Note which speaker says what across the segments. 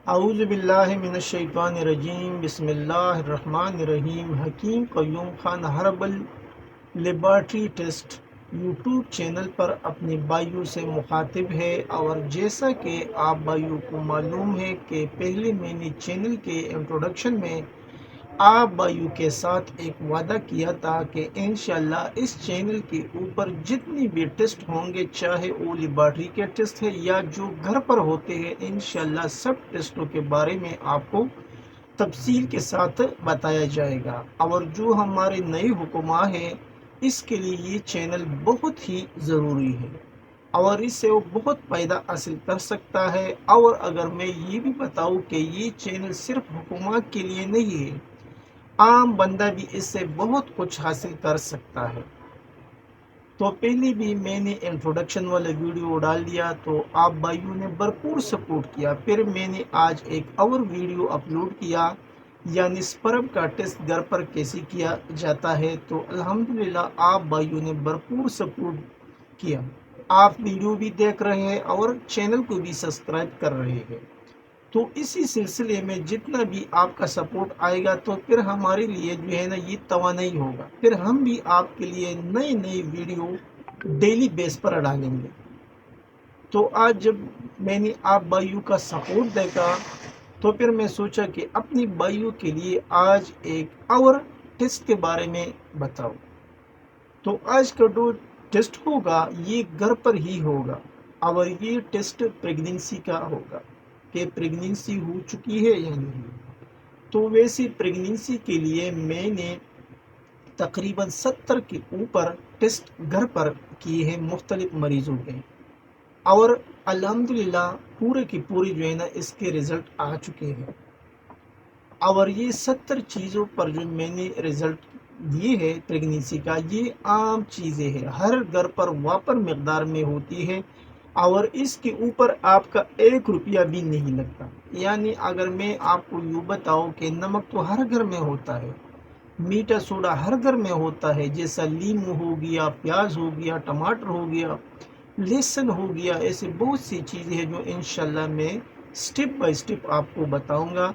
Speaker 1: اعوذ باللہ من الشیطان الرجیم، بسم اللہ الرحمن الرحیم۔ Hakim Qayyum Khan herbal laboratory test YouTube channel پر اپنے بھائیوں سے مخاطب ہے، اور جیسا کہ آپ بھائیوں کو معلوم ہے کہ پہلے میں نے چینل کے انٹروڈکشن میں آپ بھائیوں کے ساتھ ایک وعدہ کیا تھا کہ انشاءاللہ اس چینل کے اوپر جتنی بھی ٹیسٹ ہوں گے، چاہے وہ لیبارٹری کے ٹیسٹ ہے یا جو گھر پر ہوتے ہیں، انشاءاللہ سب ٹیسٹوں کے بارے میں آپ کو تفصیل کے ساتھ بتایا جائے گا۔ اور جو ہمارے نئے حکماں ہیں، اس کے لیے یہ چینل بہت ہی ضروری ہے، اور اس سے وہ بہت فائدہ حاصل کر سکتا ہے۔ اور اگر میں یہ بھی بتاؤں کہ یہ چینل صرف حکومت کے لیے نہیں ہے، عام بندہ بھی اس سے بہت کچھ حاصل کر سکتا ہے۔ تو پہلے بھی میں نے انٹروڈکشن والا ویڈیو ڈال دیا تو آپ بھائیوں نے بھرپور سپورٹ کیا۔ پھر میں نے آج ایک اور ویڈیو اپلوڈ کیا، یعنی سپرم کا ٹیسٹ گھر پر کیسے کیا جاتا ہے، تو الحمدللہ آپ بھائیوں نے بھرپور سپورٹ کیا۔ آپ ویڈیو بھی دیکھ رہے ہیں اور چینل کو بھی سبسکرائب کر رہے ہیں، تو اسی سلسلے میں جتنا بھی آپ کا سپورٹ آئے گا تو پھر ہمارے لیے جو ہے نا یہ توانائی ہوگا، پھر ہم بھی آپ کے لیے نئی نئی ویڈیو ڈیلی بیس پر ڈالیں گے۔ تو آج جب میں نے آپ بھائیوں کا سپورٹ دیکھا تو پھر میں سوچا کہ اپنی بھائیوں کے لیے آج ایک اور ٹیسٹ کے بارے میں بتاؤ۔ تو آج کا جو ٹیسٹ ہوگا یہ گھر پر ہی ہوگا، اور یہ ٹیسٹ پریگنینسی کا ہوگا کہ پریگنینسی ہو چکی ہے یا نہیں۔ تو ویسی پریگنینسی کے لیے میں نے تقریباً 70 کے اوپر ٹیسٹ گھر پر کیے ہیں مختلف مریضوں کے، اور الحمدللہ پورے کی پوری جو ہے نا اس کے رزلٹ آ چکے ہیں۔ اور یہ 70 چیزوں پر جو میں نے رزلٹ دیے ہے پریگنینسی کا، یہ عام چیزیں ہیں، ہر گھر پر واپر مقدار میں ہوتی ہے، اور اس کے اوپر آپ کا 1 روپیہ بھی نہیں لگتا۔ یعنی اگر میں آپ کو یوں بتاؤں کہ نمک تو ہر گھر میں ہوتا ہے، میٹھا سوڈا ہر گھر میں ہوتا ہے، جیسا لیمو ہو گیا، پیاز ہو گیا، ٹماٹر ہو گیا، لہسن ہو گیا، ایسے بہت سی چیزیں ہیں جو انشاءاللہ میں سٹیپ بائی سٹیپ آپ کو بتاؤں گا۔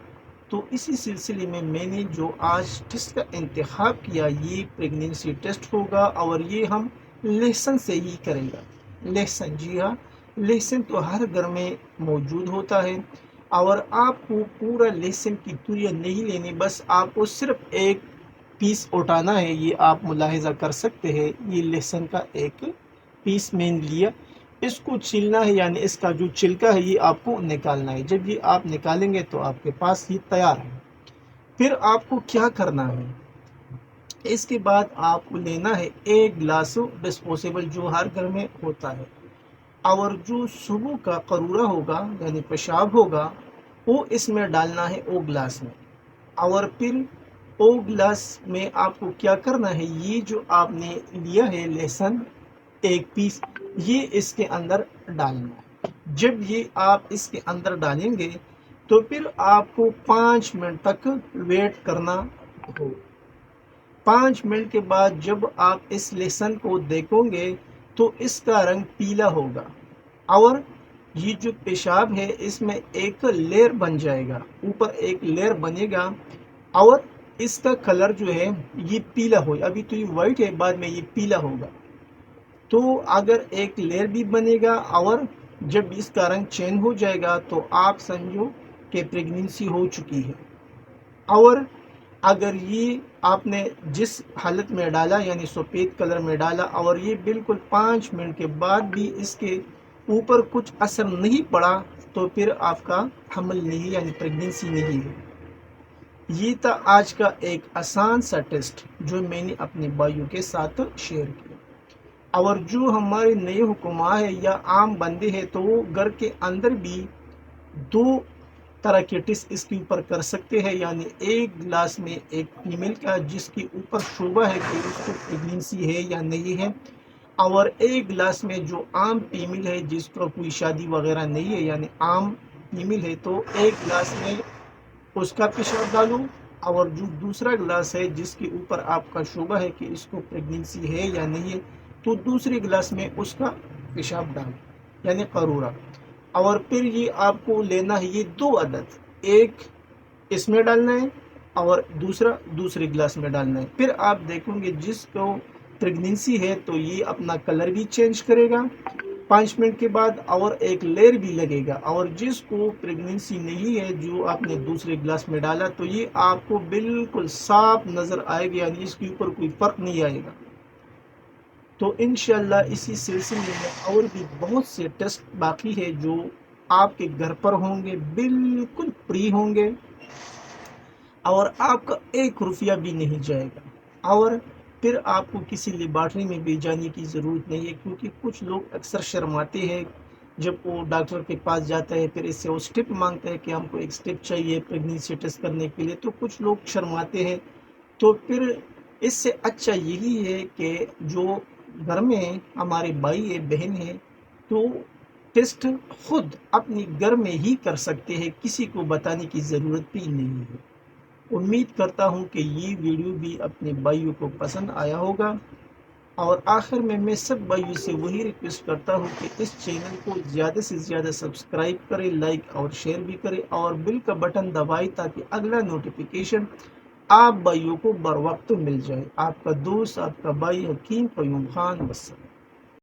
Speaker 1: تو اسی سلسلے میں نے جو آج ٹیسٹ کا انتخاب کیا، یہ پریگنینسی ٹیسٹ ہوگا، اور یہ ہم لہسن سے ہی کریں گا۔ لہسن، جی ہاں، لہسن تو ہر گھر میں موجود ہوتا ہے، اور آپ کو پورا لہسن کی توریا نہیں لینی، بس آپ کو صرف ایک پیس اٹھانا ہے۔ یہ آپ ملاحظہ کر سکتے ہیں، یہ لہسن کا ایک پیس میں نے لیا، اس کو چھیلنا ہے، یعنی اس کا جو چھلکا ہے یہ آپ کو نکالنا ہے۔ جب یہ آپ نکالیں گے تو آپ کے پاس یہ تیار ہے۔ پھر آپ کو کیا کرنا ہے، اس کے بعد آپ کو لینا ہے 1 گلاس ڈسپوزیبل جو ہر گھر میں ہوتا ہے، اور جو صبح کا قرورہ ہوگا یعنی پیشاب ہوگا وہ اس میں ڈالنا ہے او گلاس میں۔ اور پھر او گلاس میں آپ کو کیا کرنا ہے، یہ جو آپ نے لیا ہے لہسن 1 پیس، یہ اس کے اندر ڈالنا ہے۔ جب یہ آپ اس کے اندر ڈالیں گے تو پھر آپ کو 5 منٹ تک ویٹ کرنا ہو۔ 5 منٹ کے بعد جب آپ اس لہسن کو دیکھو گے تو اس کا رنگ پیلا ہوگا، اور یہ جو پیشاب ہے اس میں ایک لیئر بن جائے گا، اوپر ایک لیئر بنے گا، اور اس کا کلر جو ہے یہ پیلا ہو، ابھی تو یہ وائٹ ہے، بعد میں یہ پیلا ہوگا۔ تو اگر ایک لیئر بھی بنے گا اور جب اس کا رنگ چینج ہو جائے گا تو آپ سمجھو کہ پریگنینسی ہو چکی ہے۔ اور اگر یہ آپ نے جس حالت میں ڈالا یعنی سفید کلر میں ڈالا، اور یہ بالکل 5 منٹ کے بعد بھی اس کے اوپر کچھ اثر نہیں پڑا، تو پھر آپ کا حمل نہیں یعنی پریگنینسی نہیں ہے۔ یہ تھا آج کا ایک آسان سا ٹیسٹ جو میں نے اپنے بھائیوں کے ساتھ شیئر کیا۔ اور جو ہمارے نئے حکماں ہیں یا عام بندے ہیں تو وہ گھر کے اندر بھی 2 طرح کے ٹیسٹ اس کے اوپر کر سکتے ہیں، یعنی 1 گلاس میں ایک فیمیل کا جس کے اوپر شبہ ہے کہ اس کو پریگنینسی ہے یا نہیں ہے، اور 1 گلاس میں جو عام فیمیل ہے جس کو کوئی شادی وغیرہ نہیں ہے یعنی عام فیمیل ہے، تو 1 گلاس میں اس کا پیشاب ڈالو، اور جو دوسرا گلاس ہے جس کے اوپر آپ کا شبہ ہے کہ اس کو پریگنینسی ہے یا نہیں ہے، تو دوسرے گلاس میں اس کا پیشاب ڈالو یعنی قرورہ۔ اور پھر یہ آپ کو لینا ہے یہ 2 عدد، ایک اس میں ڈالنا ہے اور دوسرا دوسرے گلاس میں ڈالنا ہے۔ پھر آپ دیکھیں گے جس کو پریگنینسی ہے تو یہ اپنا کلر بھی چینج کرے گا 5 منٹ کے بعد، اور ایک لیئر بھی لگے گا، اور جس کو پریگنینسی نہیں ہے جو آپ نے دوسرے گلاس میں ڈالا تو یہ آپ کو بالکل صاف نظر آئے گا، یعنی اس کے اوپر کوئی فرق نہیں آئے گا۔ تو انشاءاللہ اسی سلسلے میں اور بھی بہت سے ٹیسٹ باقی ہے جو آپ کے گھر پر ہوں گے، بالکل فری ہوں گے، اور آپ کا 1 روپیہ بھی نہیں جائے گا، اور پھر آپ کو کسی لیبارٹری میں بھی جانے کی ضرورت نہیں ہے، کیونکہ کچھ لوگ اکثر شرماتے ہیں جب وہ ڈاکٹر کے پاس جاتا ہے، پھر اس سے وہ سٹپ مانگتا ہے کہ ہم کو ایک سٹپ چاہیے پریگنینسی ٹیسٹ کرنے کے لیے، تو کچھ لوگ شرماتے ہیں۔ تو پھر اس سے اچھا یہی ہے کہ جو گھر میں ہمارے بھائی ہے بہن ہے تو ٹیسٹ خود اپنی گھر میں ہی کر سکتے ہیں، کسی کو بتانے کی ضرورت بھی نہیں ہے۔ امید کرتا ہوں کہ یہ ویڈیو بھی اپنے بھائیوں کو پسند آیا ہوگا، اور آخر میں سب بھائیوں سے وہی ریکویسٹ کرتا ہوں کہ اس چینل کو زیادہ سے زیادہ سبسکرائب کریں، لائک اور شیئر بھی کریں، اور بیل کا بٹن دبائیں تاکہ اگلا نوٹیفیکیشن آپ بھائیوں کو بر وقت مل جائے۔ آپ کا دوست، آپ کا بھائی حکیم قیوم خان، والسلام۔